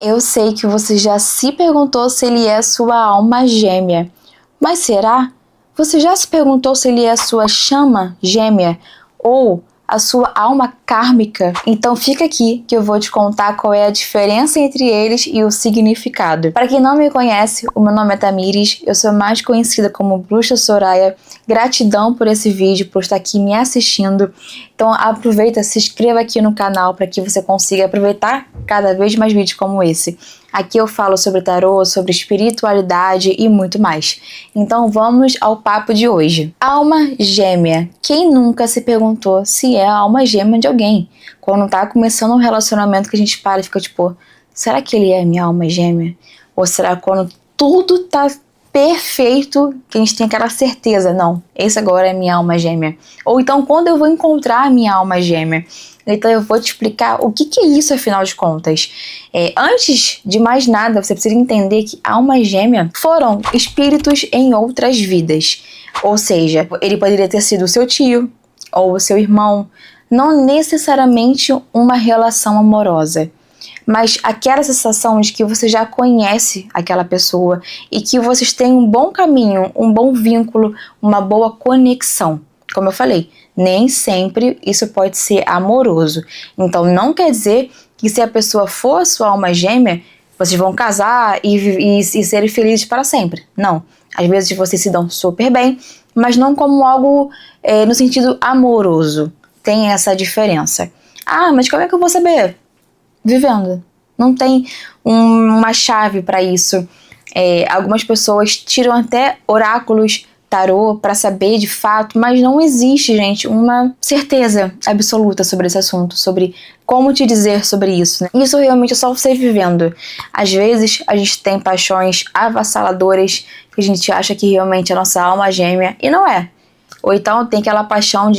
Eu sei que você já se perguntou se ele é sua alma gêmea, mas será? Você já se perguntou se ele é sua chama gêmea ou a sua alma kármica? Então fica aqui que eu vou te contar qual é a diferença entre eles e o significado. Para quem não me conhece, o meu nome é Tamires, eu sou mais conhecida como Bruxa Soraya. Gratidão por esse vídeo, por estar aqui me assistindo. Então aproveita, se inscreva aqui no canal para que você consiga aproveitar cada vez mais vídeos como esse. Aqui eu falo sobre tarô, sobre espiritualidade e muito mais. Então vamos ao papo de hoje. Alma gêmea. Quem nunca se perguntou se é a alma gêmea de alguém? Quando tá começando um relacionamento que a gente para e fica tipo, será que ele é minha alma gêmea? Ou será quando tudo tá perfeito que a gente tem aquela certeza, não, esse agora é minha alma gêmea? Ou então quando eu vou encontrar a minha alma gêmea? Então eu vou te explicar o que é isso, afinal de contas. Antes de mais nada, você precisa entender que alma gêmea foram espíritos em outras vidas. Ou seja, ele poderia ter sido o seu tio ou o seu irmão, não necessariamente uma relação amorosa, mas aquela sensação de que você já conhece aquela pessoa e que vocês têm um bom caminho, um bom vínculo, uma boa conexão. Como eu falei, nem sempre isso pode ser amoroso. Então não quer dizer que se a pessoa for sua alma gêmea, vocês vão casar e serem felizes para sempre. Não. Às vezes vocês se dão super bem, mas não como algo no sentido amoroso. Tem essa diferença. Ah, mas como é que eu vou saber? Vivendo. Não tem uma chave para isso. Algumas pessoas tiram até oráculos, tarô, para saber de fato, mas não existe, gente, uma certeza absoluta sobre esse assunto, sobre como te dizer sobre isso, né? Isso realmente é só você vivendo. Às vezes a gente tem paixões avassaladoras que a gente acha que realmente é a nossa alma gêmea e não é. Ou então tem aquela paixão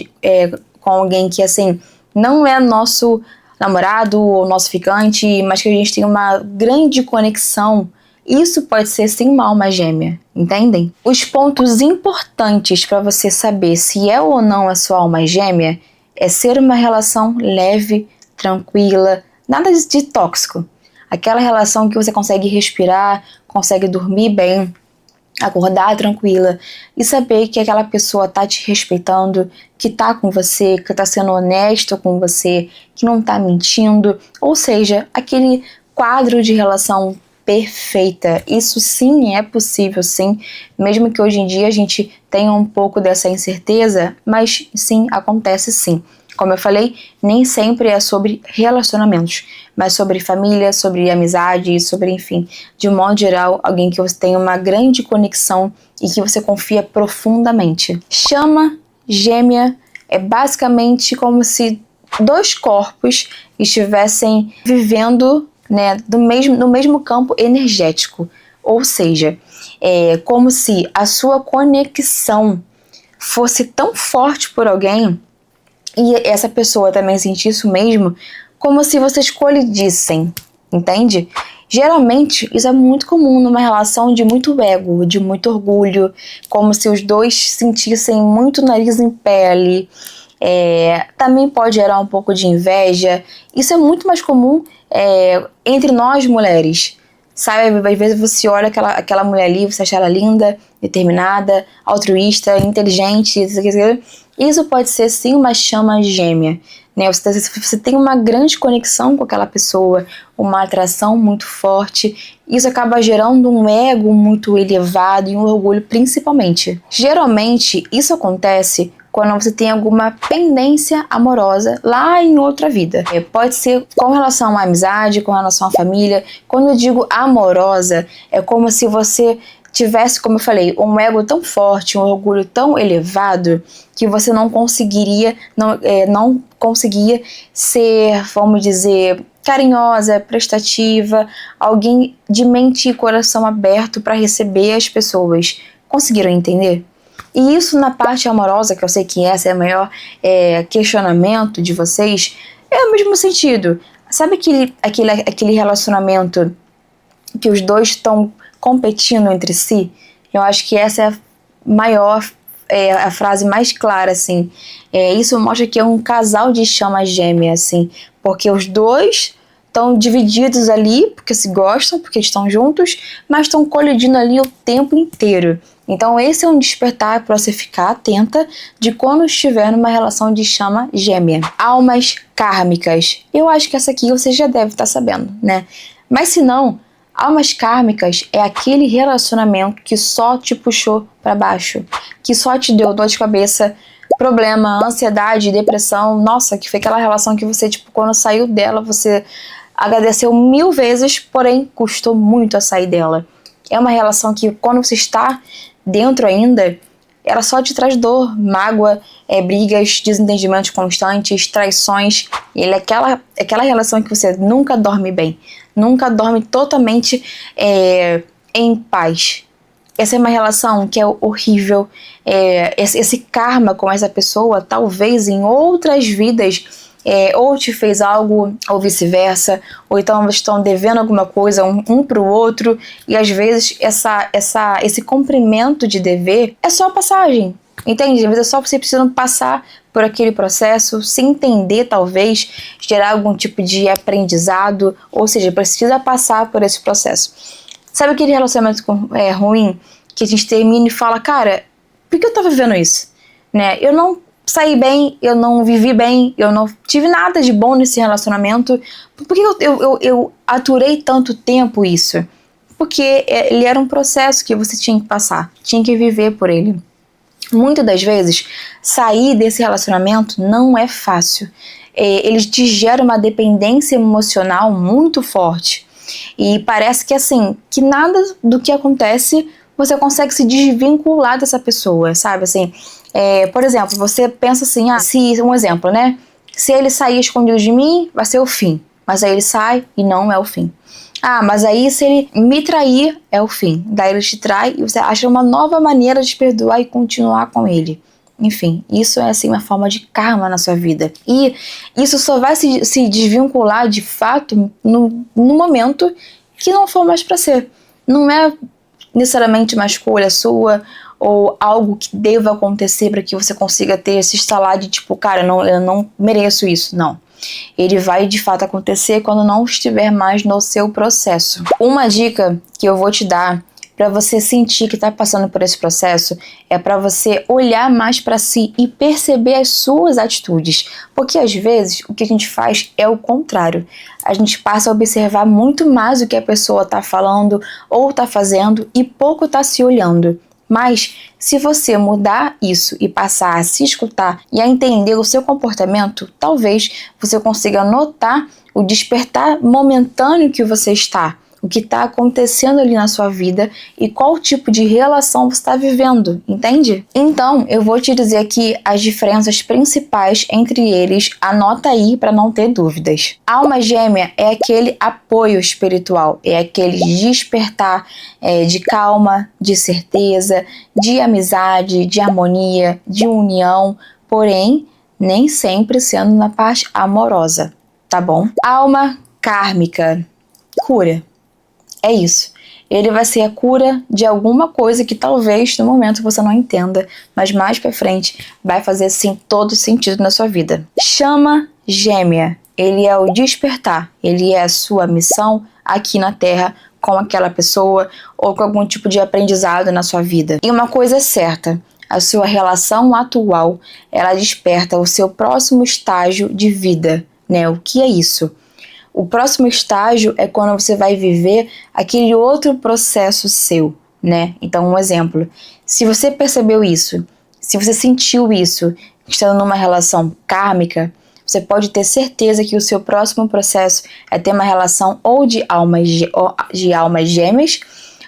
com alguém que assim não é nosso namorado ou nosso ficante, mas que a gente tem uma grande conexão. Isso pode ser sim uma alma gêmea, entendem? Os pontos importantes para você saber se é ou não a sua alma gêmea é ser uma relação leve, tranquila, nada de tóxico. Aquela relação que você consegue respirar, consegue dormir bem, acordar tranquila e saber que aquela pessoa tá te respeitando, que tá com você, que tá sendo honesto com você, que não tá mentindo, ou seja, aquele quadro de relação perfeita. Isso sim é possível, sim, mesmo que hoje em dia a gente tenha um pouco dessa incerteza, mas sim, acontece sim. Como eu falei, nem sempre é sobre relacionamentos, mas sobre família, sobre amizade, sobre, enfim, de um modo geral, alguém que você tem uma grande conexão e que você confia profundamente. Chama gêmea é basicamente como se dois corpos estivessem vivendo, né, no mesmo campo energético. Ou seja, é como se a sua conexão fosse tão forte por alguém e essa pessoa também sentisse o mesmo, como se vocês colidissem, entende? Geralmente, isso é muito comum numa relação de muito ego, de muito orgulho, como se os dois sentissem muito nariz em pele. Também pode gerar um pouco de inveja. Isso é muito mais comum entre nós mulheres. Sabe, às vezes você olha aquela mulher ali, você acha ela linda, determinada, altruísta, inteligente, isso pode ser sim uma chama gêmea, né? Você tem uma grande conexão com aquela pessoa, uma atração muito forte, isso acaba gerando um ego muito elevado e um orgulho principalmente. Geralmente isso acontece quando você tem alguma pendência amorosa lá em outra vida. Pode ser com relação à amizade, com relação à família. Quando eu digo amorosa, é como se você tivesse, como eu falei, um ego tão forte, um orgulho tão elevado, que você não conseguiria ser, vamos dizer, carinhosa, prestativa, alguém de mente e coração aberto para receber as pessoas. Conseguiram entender? E isso na parte amorosa, que eu sei que essa é a maior questionamento de vocês, é o mesmo sentido. Sabe aquele relacionamento que os dois estão competindo entre si? Eu acho que essa é a maior, a frase mais clara, assim. Isso mostra que é um casal de chama gêmea, assim, porque os dois estão divididos ali, porque se gostam, porque estão juntos, mas estão colidindo ali o tempo inteiro. Então esse é um despertar para você ficar atenta de quando estiver numa relação de chama gêmea. Almas kármicas. Eu acho que essa aqui você já deve estar sabendo, né? Mas se não, almas kármicas é aquele relacionamento que só te puxou para baixo, que só te deu dor de cabeça, problema, ansiedade, depressão. Nossa, que foi aquela relação que você, tipo, quando saiu dela, você agradeceu 1000 vezes, porém custou muito a sair dela. É uma relação que, quando você está dentro ainda, ela só te traz dor, mágoa, brigas, desentendimentos constantes, traições. Ele é aquela relação que você nunca dorme bem, nunca dorme totalmente em paz. Essa é uma relação que é horrível. Esse karma com essa pessoa, talvez em outras vidas, ou te fez algo, ou vice-versa, ou então eles estão devendo alguma coisa um para o outro, e às vezes esse cumprimento de dever é só passagem, entende? Às vezes é só você precisando passar por aquele processo, se entender, talvez, gerar algum tipo de aprendizado, ou seja, precisa passar por esse processo. Sabe aquele relacionamento ruim que a gente termina e fala, cara, por que eu tô vivendo isso? Né? Eu não saí bem, eu não vivi bem, eu não tive nada de bom nesse relacionamento. Por que eu aturei tanto tempo isso? Porque ele era um processo que você tinha que passar, tinha que viver por ele. Muitas das vezes, sair desse relacionamento não é fácil. Ele te gera uma dependência emocional muito forte. E parece que assim, que nada do que acontece você consegue se desvincular dessa pessoa, sabe? Assim, por exemplo, você pensa assim, um exemplo, né? Se ele sair escondido de mim, vai ser o fim. Mas aí ele sai e não é o fim. Mas aí se ele me trair, é o fim. Daí ele te trai e você acha uma nova maneira de perdoar e continuar com ele. Enfim, isso é assim uma forma de karma na sua vida. E isso só vai se desvincular de fato no momento que não for mais para ser. Não é necessariamente uma escolha sua ou algo que deva acontecer para que você consiga ter esse estalar de tipo, cara, eu não mereço isso. Não. Ele vai de fato acontecer quando não estiver mais no seu processo. Uma dica que eu vou te dar para você sentir que está passando por esse processo é para você olhar mais para si e perceber as suas atitudes, porque às vezes o que a gente faz é o contrário. A gente passa a observar muito mais o que a pessoa está falando ou está fazendo e pouco está se olhando. Mas se você mudar isso e passar a se escutar e a entender o seu comportamento, talvez você consiga notar o despertar momentâneo que você está, o que está acontecendo ali na sua vida e qual tipo de relação você está vivendo, entende? Então, eu vou te dizer aqui as diferenças principais entre eles, anota aí para não ter dúvidas. Alma gêmea é aquele apoio espiritual, é aquele despertar de calma, de certeza, de amizade, de harmonia, de união, porém, nem sempre sendo na parte amorosa, tá bom? Alma kármica, cura. É isso. Ele vai ser a cura de alguma coisa que talvez no momento você não entenda, mas mais pra frente vai fazer sim todo sentido na sua vida. Chama gêmea. Ele é o despertar. Ele é a sua missão aqui na Terra com aquela pessoa ou com algum tipo de aprendizado na sua vida. E uma coisa é certa, a sua relação atual, ela desperta o seu próximo estágio de vida, né? O que é isso? O próximo estágio é quando você vai viver aquele outro processo seu, né? Então, um exemplo. Se você percebeu isso, se você sentiu isso, estando numa relação kármica, você pode ter certeza que o seu próximo processo é ter uma relação ou de almas gêmeas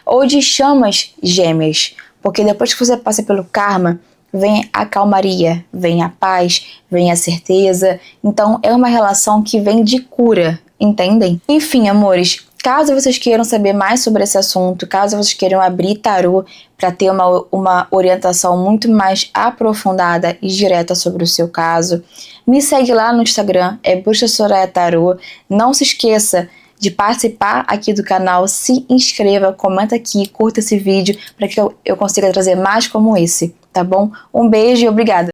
ou de chamas gêmeas. Porque depois que você passa pelo karma, vem a calmaria, vem a paz, vem a certeza. Então, é uma relação que vem de cura, entendem? Enfim, amores, caso vocês queiram saber mais sobre esse assunto, caso vocês queiram abrir tarô para ter uma orientação muito mais aprofundada e direta sobre o seu caso, me segue lá no Instagram, Bruxa Soraya Tarô. Não se esqueça de participar aqui do canal, se inscreva, comenta aqui, curta esse vídeo para que eu consiga trazer mais como esse, tá bom? Um beijo e obrigada!